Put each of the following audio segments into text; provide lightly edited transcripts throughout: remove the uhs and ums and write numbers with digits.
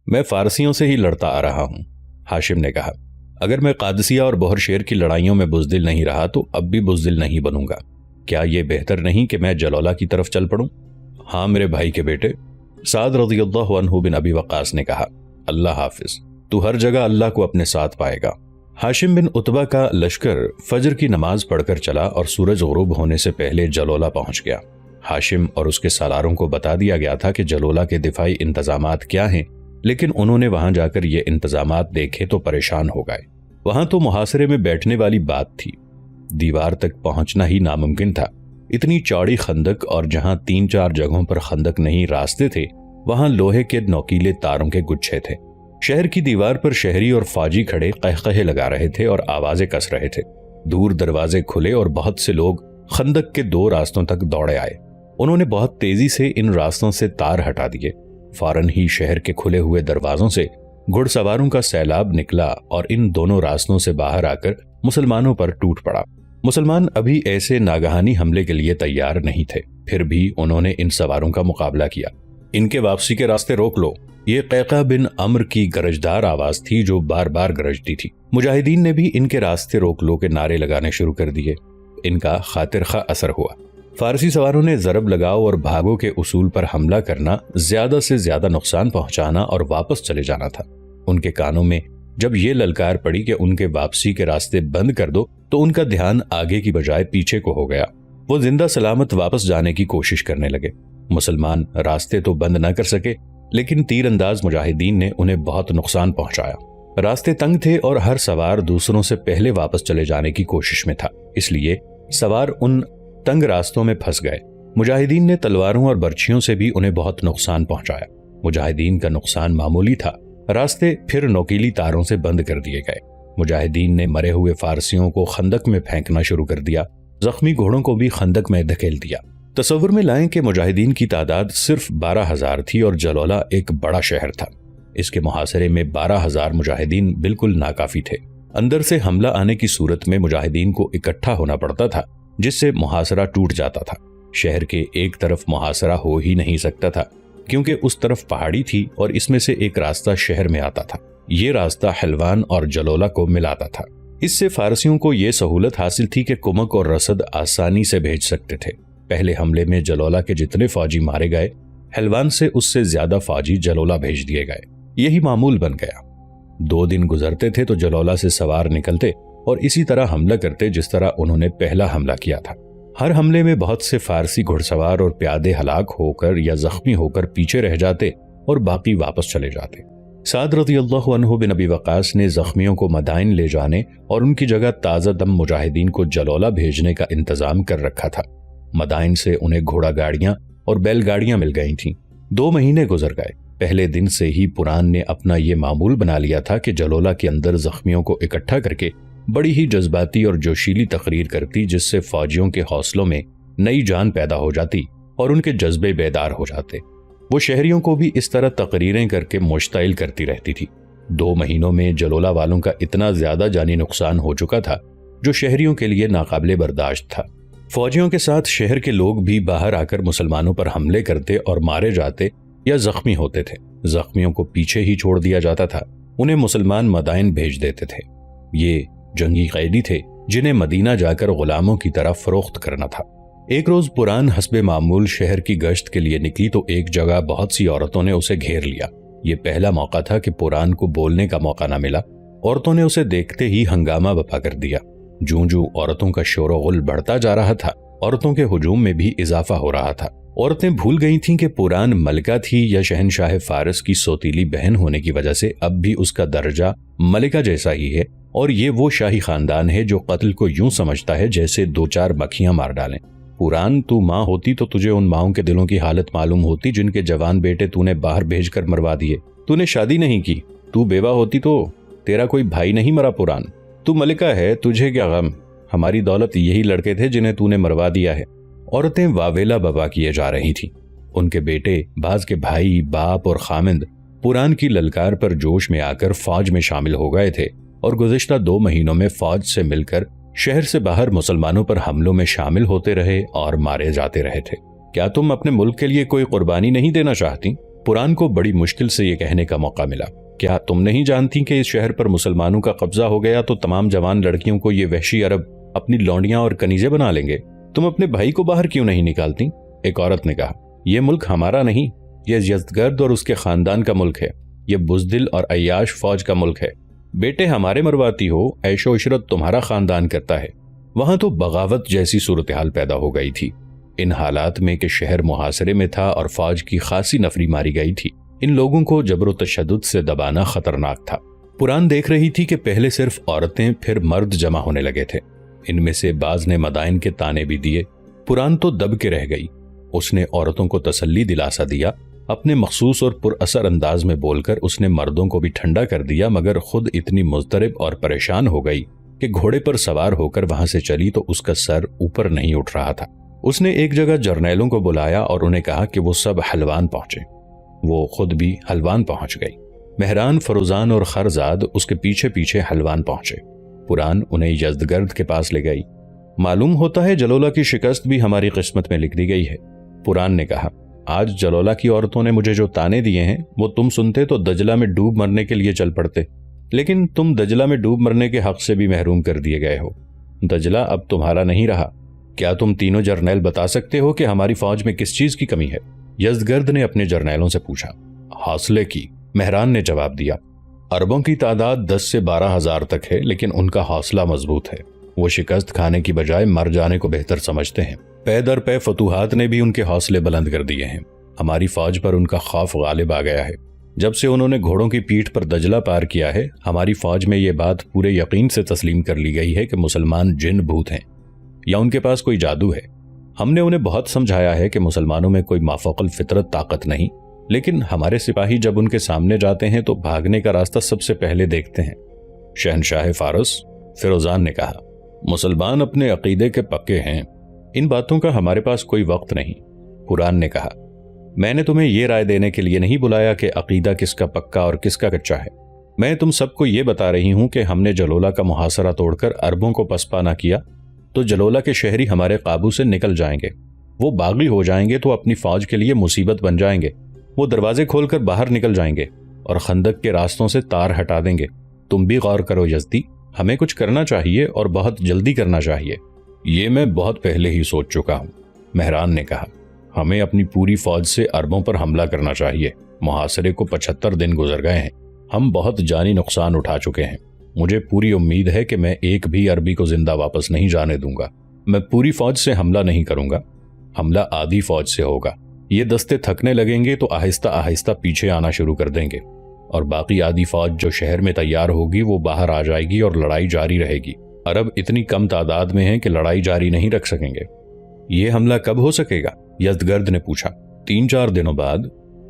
میں فارسیوں سے ہی لڑتا آ رہا ہوں، ہاشم نے کہا۔ اگر میں قادسیہ اور بہر شیر کی لڑائیوں میں بزدل نہیں رہا تو اب بھی بزدل نہیں بنوں گا۔ کیا یہ بہتر نہیں کہ میں جلولہ کی طرف چل پڑوں؟ ہاں میرے بھائی کے بیٹے، سعد رضی اللہ عنہ بن ابی وقاص نے کہا۔ اللہ حافظ، تو ہر جگہ اللہ کو اپنے ساتھ پائے گا۔ ہاشم بن عتبہ کا لشکر فجر کی نماز پڑھ کر چلا اور سورج غروب ہونے سے پہلے جلولہ پہنچ گیا۔ ہاشم اور اس کے سالاروں کو بتا دیا گیا تھا کہ جلولہ کے دفاعی انتظامات کیا ہیں، لیکن انہوں نے وہاں جا کر یہ انتظامات دیکھے تو پریشان ہو گئے۔ وہاں تو محاصرے میں بیٹھنے والی بات تھی، دیوار تک پہنچنا ہی ناممکن تھا۔ اتنی چوڑی خندق، اور جہاں 3-4 جگہوں پر خندق نہیں راستے تھے، وہاں لوہے کے نوکیلے تاروں کے گچھے تھے۔ شہر کی دیوار پر شہری اور فوجی کھڑے قہقہے لگا رہے تھے اور آوازیں کس رہے تھے۔ دور دروازے کھلے اور بہت سے لوگ خندق کے 2 راستوں تک دوڑے آئے۔ انہوں نے بہت تیزی سے ان راستوں سے تار ہٹا دیے۔ فوراً ہی شہر کے کھلے ہوئے دروازوں سے گھڑ سواروں کا سیلاب نکلا اور ان دونوں راستوں سے باہر آ کر مسلمانوں پر ٹوٹ پڑا۔ مسلمان ابھی ایسے ناگہانی حملے کے لیے تیار نہیں تھے، پھر بھی انہوں نے ان سواروں کا مقابلہ کیا۔ ان کے واپسی کے راستے روک لو، یہ قیقہ بن عمر کی گرجدار آواز تھی جو بار بار گرجتی تھی۔ مجاہدین نے بھی ان کے راستے روک لو کے نعرے لگانے شروع کر دیے۔ ان کا خاطر خواہ اثر ہوا۔ فارسی سواروں نے ضرب لگاؤ اور بھاگو کے اصول پر حملہ کرنا، زیادہ سے زیادہ نقصان پہنچانا اور واپس چلے جانا تھا۔ ان کے کانوں میں جب یہ للکار پڑی کہ ان کے واپسی کے راستے بند کر دو تو ان کا دھیان آگے کی بجائے پیچھے کو ہو گیا۔ وہ زندہ سلامت واپس جانے کی کوشش کرنے لگے۔ مسلمان راستے تو بند نہ کر سکے، لیکن تیر انداز مجاہدین نے انہیں بہت نقصان پہنچایا۔ راستے تنگ تھے اور ہر سوار دوسروں سے پہلے واپس چلے جانے کی کوشش میں تھا، اس لیے سوار ان تنگ راستوں میں پھنس گئے۔ مجاہدین نے تلواروں اور برچھیوں سے بھی انہیں بہت نقصان پہنچایا۔ مجاہدین کا نقصان معمولی تھا، راستے پھر نوکیلی تاروں سے بند کر دیے گئے۔ مجاہدین نے مرے ہوئے فارسیوں کو خندق میں پھینکنا شروع کر دیا، زخمی گھوڑوں کو بھی خندق میں دھکیل دیا۔ تصور میں لائیں کہ مجاہدین کی تعداد صرف 12,000 تھی اور جلولہ ایک بڑا شہر تھا۔ اس کے محاصرے میں 12,000 مجاہدین بالکل ناکافی تھے۔ اندر سے حملہ آنے کی صورت میں مجاہدین کو اکٹھا ہونا پڑتا تھا، جس سے محاصرہ ٹوٹ جاتا تھا۔ شہر کے ایک طرف محاصرہ ہو ہی نہیں سکتا تھا، کیونکہ اس طرف پہاڑی تھی اور اس میں سے ایک راستہ شہر میں آتا تھا۔ یہ راستہ حلوان اور جلولہ کو ملاتا تھا۔ اس سے فارسیوں کو یہ سہولت حاصل تھی کہ کمک اور رسد آسانی سے بھیج سکتے تھے۔ پہلے حملے میں جلولہ کے جتنے فوجی مارے گئے، حلوان سے اس سے زیادہ فوجی جلولہ بھیج دیے گئے۔ یہی معمول بن گیا۔ 2 دن گزرتے تھے تو جلولہ سے سوار نکلتے اور اسی طرح حملہ کرتے جس طرح انہوں نے پہلا حملہ کیا تھا۔ ہر حملے میں بہت سے فارسی گھڑ سوار اور پیادے ہلاک ہو کر یا زخمی ہو کر پیچھے رہ جاتے اور باقی واپس چلے جاتے۔ سعد رضی اللہ عنہ بن ابی وقاص نے زخمیوں کو مدائن لے جانے اور ان کی جگہ تازہ دم مجاہدین کو جلولہ بھیجنے کا انتظام کر رکھا تھا۔ مدائن سے انہیں گھوڑا گاڑیاں اور بیل گاڑیاں مل گئی تھیں۔ 2 مہینے گزر گئے۔ پہلے دن سے ہی پران نے اپنا یہ معمول بنا لیا تھا کہ جلولہ کے اندر زخمیوں کو اکٹھا کر کے بڑی ہی جذباتی اور جوشیلی تقریر کرتی، جس سے فوجیوں کے حوصلوں میں نئی جان پیدا ہو جاتی اور ان کے جذبے بیدار ہو جاتے۔ وہ شہریوں کو بھی اس طرح تقریریں کر کے مشتعل کرتی رہتی تھی۔ 2 مہینوں میں جلولہ والوں کا اتنا زیادہ جانی نقصان ہو چکا تھا جو شہریوں کے لیے ناقابل برداشت تھا۔ فوجیوں کے ساتھ شہر کے لوگ بھی باہر آ کر مسلمانوں پر حملے کرتے اور مارے جاتے یا زخمی ہوتے تھے۔ زخمیوں کو پیچھے ہی چھوڑ دیا جاتا تھا، انہیں مسلمان مدائن بھیج دیتے تھے۔ یہ جنگی قیدی تھے جنہیں مدینہ جا کر غلاموں کی طرح فروخت کرنا تھا۔ ایک روز پران حسب معمول شہر کی گشت کے لیے نکلی تو ایک جگہ بہت سی عورتوں نے اسے گھیر لیا۔ یہ پہلا موقع تھا کہ پران کو بولنے کا موقع نہ ملا۔ عورتوں نے اسے دیکھتے ہی ہنگامہ بپا کر دیا۔ جوں جوں عورتوں کا شور و غل بڑھتا جا رہا تھا، عورتوں کے ہجوم میں بھی اضافہ ہو رہا تھا۔ عورتیں بھول گئی تھیں کہ پران ملکہ تھی یا شہنشاہ فارس کی سوتیلی بہن ہونے کی وجہ سے اب بھی اس کا درجہ ملکہ جیسا ہی ہے، اور یہ وہ شاہی خاندان ہے جو قتل کو یوں سمجھتا ہے جیسے 2-4 مکھیاں مار ڈالیں۔ پران، تو ماں ہوتی تو تجھے ان ماؤں کے دلوں کی حالت معلوم ہوتی جن کے جوان بیٹے تو نے باہر بھیج کر مروا دیے۔ تو نے شادی نہیں کی، تو بیوہ ہوتی تو تیرا کوئی بھائی نہیں مرا۔ پران، تو ملکہ ہے، تجھے کیا غم؟ ہماری دولت یہی لڑکے تھے جنہیں تو نے مروا دیا ہے۔ عورتیں واویلا بابا کیے جا رہی تھیں۔ ان کے بیٹے، بعض کے بھائی، باپ اور خامند پران کی للکار پر جوش میں آ کر فوج میں شامل ہو گئے تھے اور گزشتہ 2 مہینوں میں فوج سے مل کر شہر سے باہر مسلمانوں پر حملوں میں شامل ہوتے رہے اور مارے جاتے رہے تھے۔ کیا تم اپنے ملک کے لیے کوئی قربانی نہیں دینا چاہتی؟ پران کو بڑی مشکل سے یہ کہنے کا موقع ملا، کیا تم نہیں جانتی کہ اس شہر پر مسلمانوں کا قبضہ ہو گیا تو تمام جوان لڑکیوں کو یہ وحشی عرب اپنی لونڈیاں اور کنیزیں بنا لیں گے؟ تم اپنے بھائی کو باہر کیوں نہیں نکالتی؟ ایک عورت نے کہا، یہ ملک ہمارا نہیں، یہ یزدگرد اور اس کے خاندان کا ملک ہے، یہ بزدل اور عیاش فوج کا ملک ہے۔ بیٹے ہمارے مرواتی ہو، عیش و عشرت تمہارا خاندان کرتا ہے۔ وہاں تو بغاوت جیسی صورتحال پیدا ہو گئی تھی۔ ان حالات میں کہ شہر محاصرے میں تھا اور فوج کی خاصی نفری ماری گئی تھی، ان لوگوں کو جبر و تشدد سے دبانا خطرناک تھا۔ پران دیکھ رہی تھی کہ پہلے صرف عورتیں پھر مرد جمع ہونے لگے تھے۔ ان میں سے بعض نے مدائن کے تانے بھی دیے۔ پران تو دب کے رہ گئی۔ اس نے عورتوں کو تسلی دلاسا دیا، اپنے مخصوص اور پر اثر انداز میں بول کر اس نے مردوں کو بھی ٹھنڈا کر دیا، مگر خود اتنی مضطرب اور پریشان ہو گئی کہ گھوڑے پر سوار ہو کر وہاں سے چلی تو اس کا سر اوپر نہیں اٹھ رہا تھا۔ اس نے ایک جگہ جرنیلوں کو بلایا اور انہیں کہا کہ وہ سب حلوان پہنچے۔ وہ خود بھی حلوان پہنچ گئی۔ مہران، فروزان اور خرزاد اس کے پیچھے پیچھے حلوان پہنچے۔ پران انہیں یزدگرد کے پاس لے گئی۔ معلوم ہوتا ہے جلولہ کی شکست بھی ہماری قسمت میں لکھ دی گئی ہے، پران نے کہا۔ آج جلولہ کی عورتوں نے مجھے جو تانے دیے ہیں وہ تم سنتے تو دجلہ میں ڈوب مرنے کے لیے چل پڑتے، لیکن تم دجلہ میں ڈوب مرنے کے حق سے بھی محروم کر دیے گئے ہو۔ دجلہ اب تمہارا نہیں رہا۔ کیا تم تینوں جرنیل بتا سکتے ہو کہ ہماری فوج میں کس چیز کی کمی ہے؟ یزدگرد نے اپنے جرنیلوں سے پوچھا۔ حوصلے کی، مہران نے جواب دیا۔ عربوں کی تعداد 10 سے 12 ہزار تک ہے، لیکن ان کا حوصلہ مضبوط ہے۔ وہ شکست کھانے کی بجائے مر جانے کو بہتر سمجھتے ہیں۔ پے در پے فتوحات نے بھی ان کے حوصلے بلند کر دیے ہیں۔ ہماری فوج پر ان کا خوف غالب آ گیا ہے۔ جب سے انہوں نے گھوڑوں کی پیٹھ پر دجلہ پار کیا ہے، ہماری فوج میں یہ بات پورے یقین سے تسلیم کر لی گئی ہے کہ مسلمان جن بھوت ہیں یا ان کے پاس کوئی جادو ہے۔ ہم نے انہیں بہت سمجھایا ہے کہ مسلمانوں میں کوئی مافوق الفطرت طاقت نہیں، لیکن ہمارے سپاہی جب ان کے سامنے جاتے ہیں تو بھاگنے کا راستہ سب سے پہلے دیکھتے ہیں۔ شہنشاہ فارس، فیروزان نے کہا، مسلمان اپنے عقیدے کے پکے ہیں، ان باتوں کا ہمارے پاس کوئی وقت نہیں۔ پران نے کہا، میں نے تمہیں یہ رائے دینے کے لیے نہیں بلایا کہ عقیدہ کس کا پکا اور کس کا کچا ہے۔ میں تم سب کو یہ بتا رہی ہوں کہ ہم نے جلولہ کا محاصرہ توڑ کر عربوں کو پسپا نہ کیا تو جلولہ کے شہری ہمارے قابو سے نکل جائیں گے۔ وہ باغی ہو جائیں گے تو اپنی فوج کے لیے مصیبت بن جائیں گے۔ وہ دروازے کھول کر باہر نکل جائیں گے اور خندق کے راستوں سے تار ہٹا دیں گے۔ تم بھی غور کرو یزدی، ہمیں کچھ کرنا چاہیے اور بہت جلدی کرنا چاہیے۔ یہ میں بہت پہلے ہی سوچ چکا ہوں، مہران نے کہا۔ ہمیں اپنی پوری فوج سے عربوں پر حملہ کرنا چاہیے۔ محاصرے کو 75 دن گزر گئے ہیں، ہم بہت جانی نقصان اٹھا چکے ہیں۔ مجھے پوری امید ہے کہ میں ایک بھی عربی کو زندہ واپس نہیں جانے دوں گا۔ میں پوری فوج سے حملہ نہیں کروں گا، حملہ آدھی فوج سے ہوگا۔ یہ دستے تھکنے لگیں گے تو آہستہ آہستہ پیچھے آنا شروع کر دیں گے، اور باقی آدھی فوج جو شہر میں تیار ہوگی وہ باہر آ جائے گی اور لڑائی جاری رہے گی۔ عرب اتنی کم تعداد میں ہیں کہ لڑائی جاری نہیں رکھ سکیں گے۔ یہ حملہ کب ہو سکے گا؟ یزدگرد نے پوچھا۔ 3-4 دنوں بعد،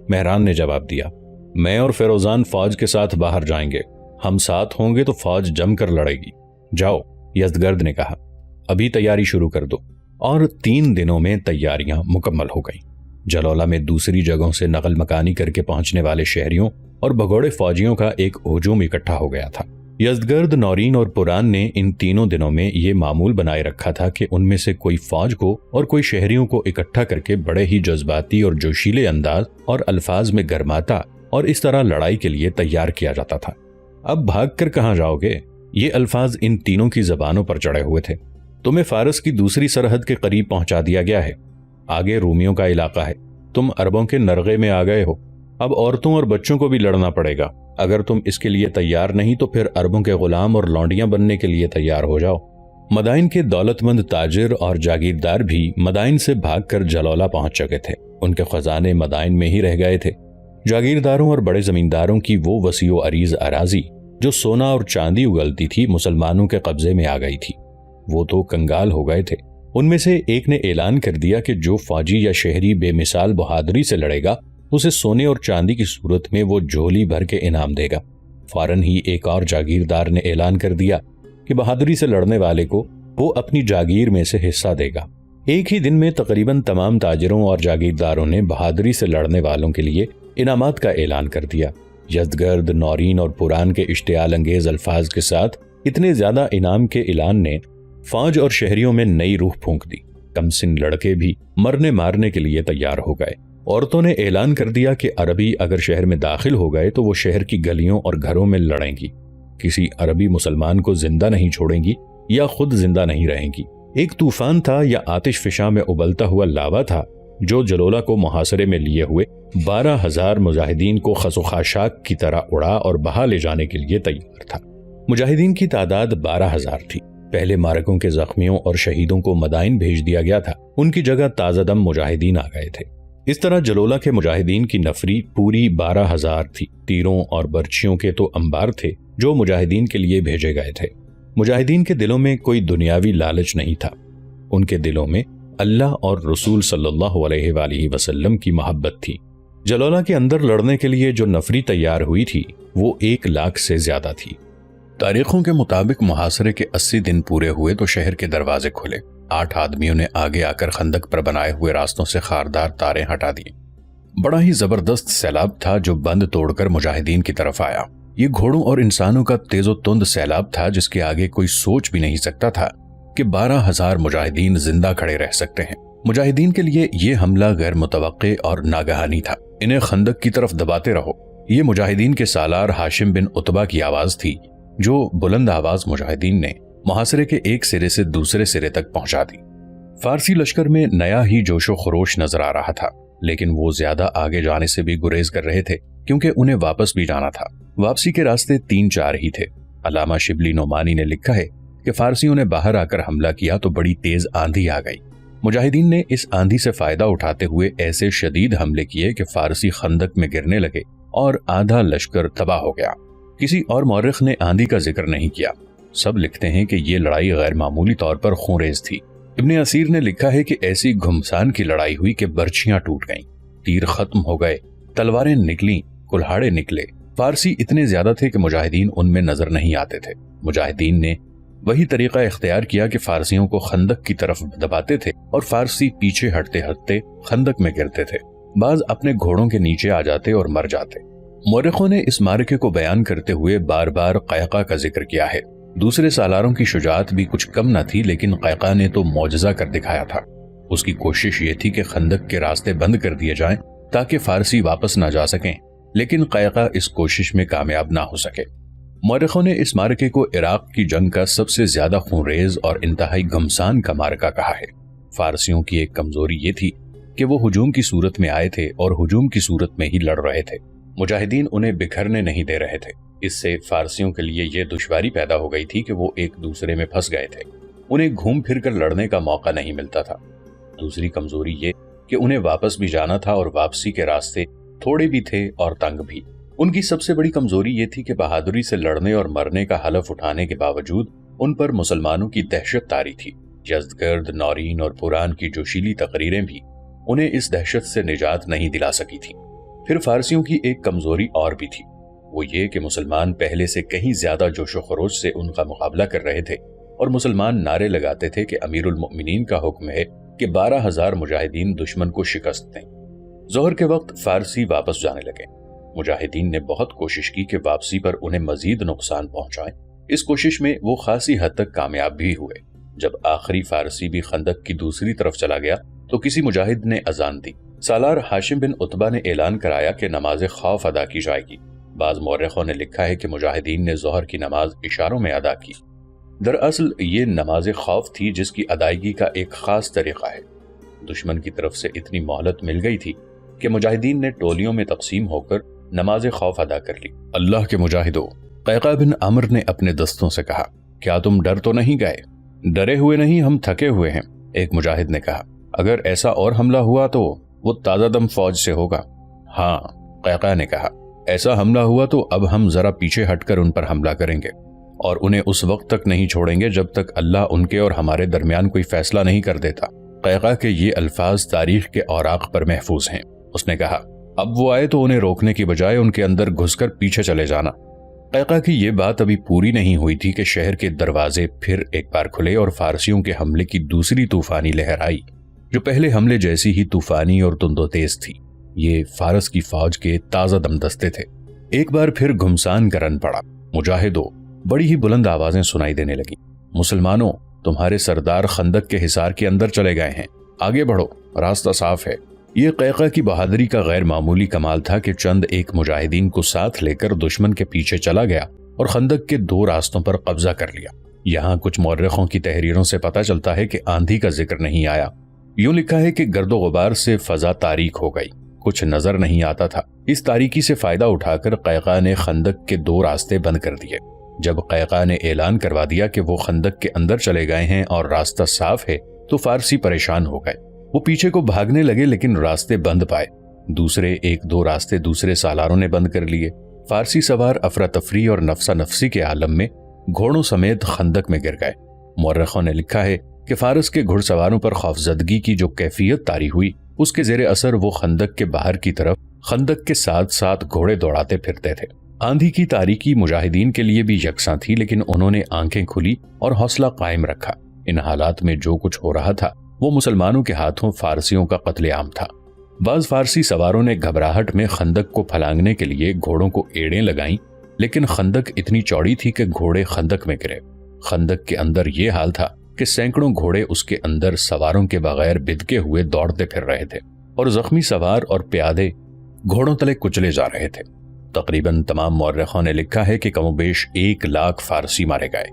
مہران نے جواب دیا۔ میں اور فیروزان فوج کے ساتھ باہر جائیں گے، ہم ساتھ ہوں گے تو فوج جم کر لڑے گی۔ جاؤ، یزدگرد نے کہا، ابھی تیاری شروع کر دو۔ اور 3 دنوں میں تیاریاں مکمل ہو گئیں۔ جلولہ میں دوسری جگہوں سے نقل مکانی کر کے پہنچنے والے شہریوں اور بھگوڑے فوجیوں کا ایک ہجوم اکٹھا ہو گیا تھا۔ یزدگرد، نورین اور پران نے ان 3 دنوں میں یہ معمول بنائے رکھا تھا کہ ان میں سے کوئی فوج کو اور کوئی شہریوں کو اکٹھا کر کے بڑے ہی جذباتی اور جوشیلے انداز اور الفاظ میں گرماتا اور اس طرح لڑائی کے لیے تیار کیا جاتا تھا۔ اب بھاگ کر کہاں جاؤ گے؟ یہ الفاظ ان تینوں کی زبانوں پر چڑھے ہوئے تھے۔ تمہیں فارس کی دوسری سرحد کے قریب پہنچا دیا گیا ہے، آگے رومیوں کا علاقہ ہے۔ تم عربوں کے نرغے میں آ گئے ہو، اب عورتوں اور بچوں کو بھی لڑنا پڑے گا۔ اگر تم اس کے لیے تیار نہیں تو پھر عربوں کے غلام اور لونڈیاں بننے کے لیے تیار ہو جاؤ۔ مدائن کے دولت مند تاجر اور جاگیردار بھی مدائن سے بھاگ کر جلولہ پہنچ چکے تھے۔ ان کے خزانے مدائن میں ہی رہ گئے تھے۔ جاگیرداروں اور بڑے زمینداروں کی وہ وسیع و عریض اراضی جو سونا اور چاندی اگلتی تھی مسلمانوں کے قبضے میں آ گئی تھی۔ وہ تو کنگال ہو گئے تھے۔ ان میں سے ایک نے اعلان کر دیا کہ جو فوجی یا شہری بے مثال بہادری سے لڑے گا اسے سونے اور چاندی کی صورت میں وہ جھولی بھر کے انعام دے گا۔ فوراً ہی ایک اور جاگیردار نے اعلان کر دیا کہ بہادری سے لڑنے والے کو وہ اپنی جاگیر میں سے حصہ دے گا۔ ایک ہی دن میں تقریباً تمام تاجروں اور جاگیرداروں نے بہادری سے لڑنے والوں کے لیے انعامات کا اعلان کر دیا۔ یزدگرد، نورین اور پران کے اشتعال انگیز الفاظ کے ساتھ اتنے زیادہ انعام کے اعلان نے فوج اور شہریوں میں نئی روح پھونک دی۔ کم سن لڑکے بھی مرنے مارنے کے لیے تیار ہو گئے۔ عورتوں نے اعلان کر دیا کہ عربی اگر شہر میں داخل ہو گئے تو وہ شہر کی گلیوں اور گھروں میں لڑیں گی، کسی عربی مسلمان کو زندہ نہیں چھوڑیں گی یا خود زندہ نہیں رہیں گی۔ ایک طوفان تھا یا آتش فشاں میں ابلتا ہوا لاوا تھا جو جلولہ کو محاصرے میں لیے ہوئے 12,000 مجاہدین کو خس و خاشاک کی طرح اڑا اور بہا لے جانے کے لیے تیار تھا۔ مجاہدین کی تعداد 12,000 تھی۔ پہلے مارکوں کے زخمیوں اور شہیدوں کو مدائن بھیج دیا گیا تھا، ان کی جگہ تازہ دم مجاہدین آ گئے تھے۔ اس طرح جلولہ کے مجاہدین کی نفری پوری 12,000 تھی۔ تیروں اور برچھیوں کے تو انبار تھے جو مجاہدین کے لیے بھیجے گئے تھے۔ مجاہدین کے دلوں میں کوئی دنیاوی لالچ نہیں تھا، ان کے دلوں میں اللہ اور رسول صلی اللہ علیہ وآلہ وسلم کی محبت تھی۔ جلولہ کے اندر لڑنے کے لیے جو نفری تیار ہوئی تھی وہ 1 لاکھ سے زیادہ تھی۔ تاریخوں کے مطابق محاصرے کے 80 دن پورے ہوئے تو شہر کے دروازے کھلے۔ 8 آدمیوں نے آگے آ کر خندق پر بنائے ہوئے راستوں سے خاردار تاریں ہٹا دی۔ بڑا ہی زبردست سیلاب تھا جو بند توڑ کر مجاہدین کی طرف آیا۔ یہ گھوڑوں اور انسانوں کا تیز و تند سیلاب تھا جس کے آگے کوئی سوچ بھی نہیں سکتا تھا کہ 12,000 مجاہدین زندہ کھڑے رہ سکتے ہیں۔ مجاہدین کے لیے یہ حملہ غیر متوقع اور ناگہانی تھا۔ انہیں خندق کی طرف دباتے رہو۔ یہ مجاہدین کے سالار ہاشم بن عتبہ کی آواز تھی جو بلند آواز مجاہدین نے محاصرے کے ایک سرے سے دوسرے سرے تک پہنچا دی۔ فارسی لشکر میں نیا ہی جوش و خروش نظر آ رہا تھا، لیکن وہ زیادہ آگے جانے سے بھی گریز کر رہے تھے کیونکہ انہیں واپس بھی جانا تھا۔ واپسی کے راستے 3-4 ہی تھے۔ علامہ شبلی نعمانی نے لکھا ہے کہ فارسیوں نے باہر آ کر حملہ کیا تو بڑی تیز آندھی آ گئی۔ مجاہدین نے اس آندھی سے فائدہ اٹھاتے ہوئے ایسے شدید حملے کیے کہ فارسی خندق میں گرنے لگے اور آدھا لشکر تباہ ہو گیا۔ کسی اور مورخ نے آندھی کا ذکر نہیں کیا۔ سب لکھتے ہیں کہ یہ لڑائی غیر معمولی طور پر خونریز تھی۔ ابن اسیر نے لکھا ہے کہ ایسی گھمسان کی لڑائی ہوئی کہ برچھیاں ٹوٹ گئیں، تیر ختم ہو گئے، تلواریں نکلیں، کلہاڑے نکلے۔ فارسی اتنے زیادہ تھے کہ مجاہدین ان میں نظر نہیں آتے تھے۔ مجاہدین نے وہی طریقہ اختیار کیا کہ فارسیوں کو خندق کی طرف دباتے تھے اور فارسی پیچھے ہٹتے ہٹتے خندق میں گرتے تھے۔ بعض اپنے گھوڑوں کے نیچے آ جاتے اور مر جاتے۔ مورخوں نے اس معرکے کو بیان کرتے ہوئے بار بار قیقاع کا ذکر کیا ہے۔ دوسرے سالاروں کی شجاعت بھی کچھ کم نہ تھی، لیکن قیقاع نے تو معجزہ کر دکھایا تھا۔ اس کی کوشش یہ تھی کہ خندق کے راستے بند کر دیے جائیں تاکہ فارسی واپس نہ جا سکیں، لیکن قیقاع اس کوشش میں کامیاب نہ ہو سکے۔ مورخوں نے اس معرکے کو عراق کی جنگ کا سب سے زیادہ خونریز اور انتہائی گھمسان کا معرکہ کہا ہے۔ فارسیوں کی ایک کمزوری یہ تھی کہ وہ ہجوم کی صورت میں آئے تھے اور ہجوم کی صورت میں ہی لڑ رہے تھے۔ مجاہدین انہیں بکھرنے نہیں دے رہے تھے۔ اس سے فارسیوں کے لیے یہ دشواری پیدا ہو گئی تھی کہ وہ ایک دوسرے میں پھنس گئے تھے، انہیں گھوم پھر کر لڑنے کا موقع نہیں ملتا تھا۔ دوسری کمزوری یہ کہ انہیں واپس بھی جانا تھا اور واپسی کے راستے تھوڑے بھی تھے اور تنگ بھی۔ ان کی سب سے بڑی کمزوری یہ تھی کہ بہادری سے لڑنے اور مرنے کا حلف اٹھانے کے باوجود ان پر مسلمانوں کی دہشت طاری تھی۔ یزدگرد، نورین اور پران کی جوشیلی تقریریں بھی انہیں اس دہشت سے نجات نہیں دلا سکی تھی۔ پھر فارسیوں کی ایک کمزوری اور بھی تھی، وہ یہ کہ مسلمان پہلے سے کہیں زیادہ جوش و خروش سے ان کا مقابلہ کر رہے تھے اور مسلمان نعرے لگاتے تھے کہ امیر المؤمنین کا حکم ہے کہ 12,000 مجاہدین دشمن کو شکست دیں۔ ظہر کے وقت فارسی واپس جانے لگے۔ مجاہدین نے بہت کوشش کی کہ واپسی پر انہیں مزید نقصان پہنچائیں۔ اس کوشش میں وہ خاصی حد تک کامیاب بھی ہوئے۔ جب آخری فارسی بھی خندق کی دوسری طرف چلا گیا تو کسی مجاہد نے اذان دی۔ سالار ہاشم بن عتبہ نے اعلان کرایا کہ نماز خوف ادا کی جائے گی۔ بعض مورخوں نے لکھا ہے کہ مجاہدین نے ظہر کی نماز اشاروں میں ادا کی۔ دراصل یہ نماز خوف تھی جس کی ادائیگی کا ایک خاص طریقہ ہے۔ دشمن کی طرف سے اتنی مہلت مل گئی تھی کہ مجاہدین نے ٹولیوں میں تقسیم ہو کر نماز خوف ادا کر لی۔ اللہ کے مجاہدوں، قیقاع بن عمرو نے اپنے دستوں سے کہا، کیا تم ڈر تو نہیں گئے؟ ڈرے ہوئے نہیں، ہم تھکے ہوئے ہیں۔ ایک مجاہد نے کہا، اگر ایسا اور حملہ ہوا تو وہ تازہ دم فوج سے ہوگا۔ ہاں، قیقاع نے کہا، ایسا حملہ ہوا تو اب ہم ذرا پیچھے ہٹ کر ان پر حملہ کریں گے اور انہیں اس وقت تک نہیں چھوڑیں گے جب تک اللہ ان کے اور ہمارے درمیان کوئی فیصلہ نہیں کر دیتا۔ قیقاع کے یہ الفاظ تاریخ کے اوراق پر محفوظ ہیں۔ اس نے کہا، اب وہ آئے تو انہیں روکنے کی بجائے ان کے اندر گھس کر پیچھے چلے جانا۔ قیقاع کی یہ بات ابھی پوری نہیں ہوئی تھی کہ شہر کے دروازے پھر ایک بار کھلے اور فارسیوں کے حملے کی دوسری طوفانی لہر آئی، جو پہلے حملے جیسی ہی طوفانی اور تند و تیز تھی۔ یہ فارس کی فوج کے تازہ دم دستے تھے۔ ایک بار پھر گھمسان کرن پڑا۔ مجاہدوں، بڑی ہی بلند آوازیں سنائی دینے لگیں، مسلمانوں، تمہارے سردار خندق کے حصار کے اندر چلے گئے ہیں، آگے بڑھو، راستہ صاف ہے۔ یہ قیقہ کی بہادری کا غیر معمولی کمال تھا کہ چند ایک مجاہدین کو ساتھ لے کر دشمن کے پیچھے چلا گیا اور خندق کے 2 راستوں پر قبضہ کر لیا۔ یہاں کچھ مورخوں کی تحریروں سے پتہ چلتا ہے کہ آندھی کا ذکر نہیں آیا۔ یوں لکھا ہے کہ گرد و غبار سے فضا تاریک ہو گئی، کچھ نظر نہیں آتا تھا۔ اس تاریکی سے فائدہ اٹھا کر قیقہ نے خندق کے 2 راستے بند کر دیے۔ جب قیقہ نے اعلان کروا دیا کہ وہ خندق کے اندر چلے گئے ہیں اور راستہ صاف ہے تو فارسی پریشان ہو گئے۔ وہ پیچھے کو بھاگنے لگے لیکن راستے بند پائے۔ دوسرے 1-2 راستے دوسرے سالاروں نے بند کر لیے۔ فارسی سوار افراتفری اور نفسا نفسی کے عالم میں گھوڑوں سمیت خندق میں گر گئے۔ مورخوں نے لکھا ہے کہ فارس کے گھڑ سواروں پر خوفزدگی کی جو کیفیت طاری ہوئی، اس کے زیر اثر وہ خندق کے باہر کی طرف خندق کے ساتھ ساتھ گھوڑے دوڑاتے پھرتے تھے۔ آندھی کی تاریکی مجاہدین کے لیے بھی یکساں تھی، لیکن انہوں نے آنکھیں کھلی اور حوصلہ قائم رکھا۔ ان حالات میں جو کچھ ہو رہا تھا وہ مسلمانوں کے ہاتھوں فارسیوں کا قتل عام تھا۔ بعض فارسی سواروں نے گھبراہٹ میں خندق کو پھلانگنے کے لیے گھوڑوں کو ایڑیں لگائیں، لیکن خندق اتنی چوڑی تھی کہ گھوڑے خندق میں گرے۔ خندق کے اندر یہ حال تھا کہ سینکڑوں گھوڑے اس کے اندر سواروں کے بغیر بدکے ہوئے دوڑتے پھر رہے تھے اور زخمی سوار اور پیادے گھوڑوں تلے کچلے جا رہے تھے۔ تقریباً تمام مورخوں نے لکھا ہے کہ کم و بیش 1 لاکھ فارسی مارے گئے۔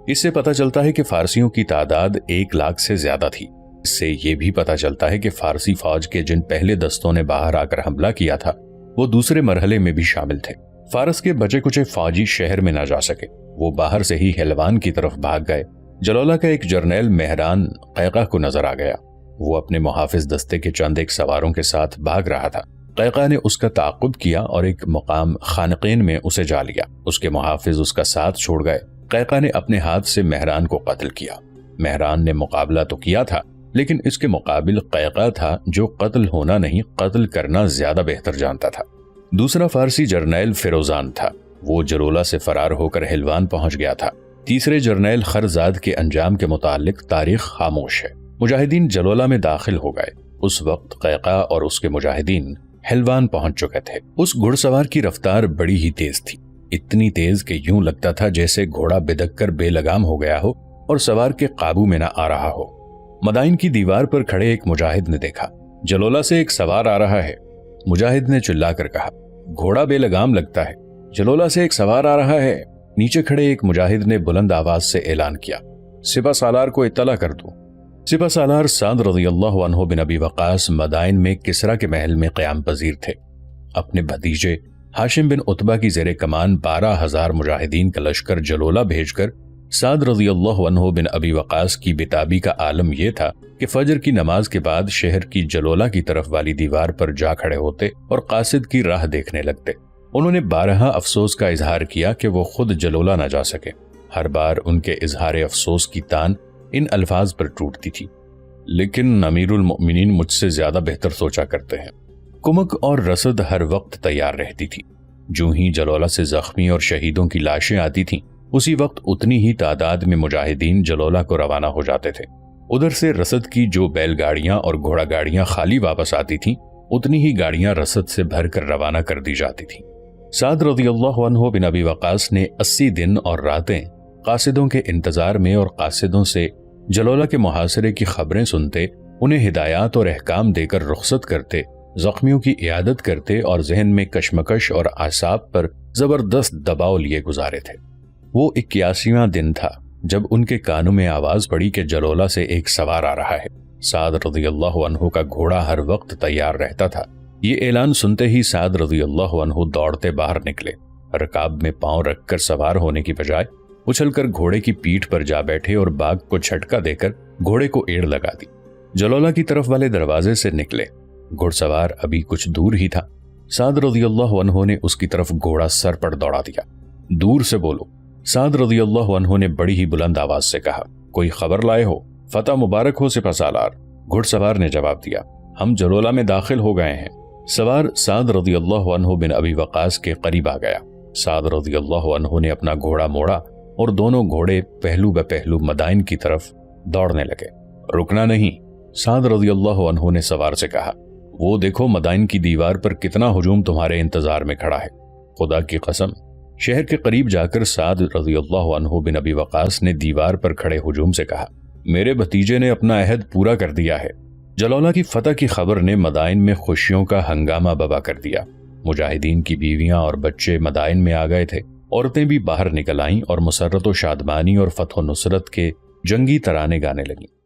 اس سے پتہ چلتا ہے کہ فارسیوں کی تعداد 1 لاکھ سے زیادہ تھی۔ اس سے یہ بھی پتہ چلتا ہے کہ فارسی فوج کے جن پہلے دستوں نے باہر آ کر حملہ کیا تھا وہ دوسرے مرحلے میں بھی شامل تھے۔ فارس کے بچے کچے فوجی شہر میں نہ جا سکے، وہ باہر سے ہی حلوان کی طرف بھاگ گئے۔ جلولہ کا ایک جرنیل مہران قیقہ کو نظر آ گیا۔ وہ اپنے محافظ دستے کے چند ایک سواروں کے ساتھ بھاگ رہا تھا۔ قیقہ نے اس کا تعاقب کیا اور ایک مقام خانقین میں اسے جا لیا۔ اس کے محافظ اس کا ساتھ چھوڑ گئے۔ قیقہ نے اپنے ہاتھ سے مہران کو قتل کیا۔ مہران نے مقابلہ تو کیا تھا، لیکن اس کے مقابل قیقہ تھا جو قتل ہونا نہیں قتل کرنا زیادہ بہتر جانتا تھا۔ دوسرا فارسی جرنیل فیروزان تھا، وہ جلولہ سے فرار ہو کر حلوان پہنچ گیا تھا۔ تیسرے جرنیل خرزاد کے انجام کے متعلق تاریخ خاموش ہے۔ مجاہدین جلولہ میں داخل ہو گئے۔ اس وقت قیقہ اور اس کے مجاہدین حلوان پہنچ چکے تھے۔ اس گھڑ سوار کی رفتار بڑی ہی تیز تھی، اتنی تیز کہ یوں لگتا تھا جیسے گھوڑا بدک کر بے لگام ہو گیا ہو اور سوار کے قابو میں نہ آ رہا ہو۔ مدائن کی دیوار پر کھڑے ایک مجاہد نے دیکھا جلولہ سے ایک سوار آ رہا ہے۔ مجاہد نے چلا کر کہا، گھوڑا بے لگام لگتا ہے، جلولہ سے ایک سوار آ رہا ہے۔ نیچے کھڑے ایک مجاہد نے بلند آواز سے اعلان کیا، سپہ سالار کو اطلاع کر دو۔ سپہ سالار سعد رضی اللہ عنہ بن ابی وقاص مدائن میں کسرا کے محل میں قیام پذیر تھے۔ اپنے بھتیجے ہاشم بن عتبہ کی زیر کمان 12,000 مجاہدین کا لشکر جلولہ بھیج کر سعد رضی اللہ عنہ بن ابی وقاص کی بتابی کا عالم یہ تھا کہ فجر کی نماز کے بعد شہر کی جلولہ کی طرف والی دیوار پر جا کھڑے ہوتے اور قاصد کی راہ دیکھنے لگتے۔ انہوں نے 12 افسوس کا اظہار کیا کہ وہ خود جلولہ نہ جا سکے۔ ہر بار ان کے اظہار افسوس کی تان ان الفاظ پر ٹوٹتی تھی، لیکن امیر المؤمنین مجھ سے زیادہ بہتر سوچا کرتے ہیں۔ کمک اور رسد ہر وقت تیار رہتی تھی۔ جو ہی جلولہ سے زخمی اور شہیدوں کی لاشیں آتی تھیں، اسی وقت اتنی ہی تعداد میں مجاہدین جلولہ کو روانہ ہو جاتے تھے۔ ادھر سے رسد کی جو بیل گاڑیاں اور گھوڑا گاڑیاں خالی واپس آتی تھیں، اتنی ہی گاڑیاں رسد سے بھر کر روانہ کر دی جاتی تھیں۔ سعد رضی اللہ عنہ بن ابی وقاص نے 80 دن اور راتیں قاصدوں کے انتظار میں اور قاصدوں سے جلولہ کے محاصرے کی خبریں سنتے، انہیں ہدایات اور احکام دے کر رخصت کرتے، زخمیوں کی عیادت کرتے اور ذہن میں کشمکش اور اعصاب پر زبردست دباؤ لیے گزارے تھے۔ وہ 81واں دن تھا جب ان کے کانوں میں آواز پڑی کہ جلولہ سے ایک سوار آ رہا ہے۔ سعد رضی اللہ عنہ کا گھوڑا ہر وقت تیار رہتا تھا۔ یہ اعلان سنتے ہی سعد رضی اللہ عنہ دوڑتے باہر نکلے۔ رکاب میں پاؤں رکھ کر سوار ہونے کی بجائے اچھل کر گھوڑے کی پیٹھ پر جا بیٹھے اور باغ کو جھٹکا دے کر گھوڑے کو ایڑ لگا دی۔ جلولہ کی طرف والے دروازے سے نکلے۔ گھڑ سوار ابھی کچھ دور ہی تھا۔ سعد رضی اللہ عنہ نے اس کی طرف گھوڑا سر پر دوڑا دیا۔ دور سے بولو۔ سعد رضی اللہ عنہ نے بڑی ہی بلند آواز سے کہا، کوئی خبر لائے ہو؟ فتح مبارک ہو سپہ سالار۔ گھڑ سوار نے جواب دیا، ہم جلولہ میں داخل ہو گئے ہیں۔ سوار سعد رضی اللہ عنہ بن ابی وقاص کے قریب آ گیا۔ سعد رضی اللہ عنہ نے اپنا گھوڑا موڑا اور دونوں گھوڑے پہلو بہ پہلو مدائن کی طرف دوڑنے لگے۔ رکنا نہیں، سعد رضی اللہ عنہ نے سوار سے کہا، وہ دیکھو مدائن کی دیوار پر کتنا ہجوم تمہارے انتظار میں کھڑا ہے۔ خدا کی قسم، شہر کے قریب جا کر سعد رضی اللہ عنہ بن ابی وقاص نے دیوار پر کھڑے ہجوم سے کہا، میرے بھتیجے نے اپنا عہد پورا کر دیا ہے۔ جلولہ کی فتح کی خبر نے مدائن میں خوشیوں کا ہنگامہ ببا کر دیا۔ مجاہدین کی بیویاں اور بچے مدائن میں آ گئے تھے، عورتیں بھی باہر نکل آئیں اور مسرت و شادمانی اور فتح و نصرت کے جنگی ترانے گانے لگیں۔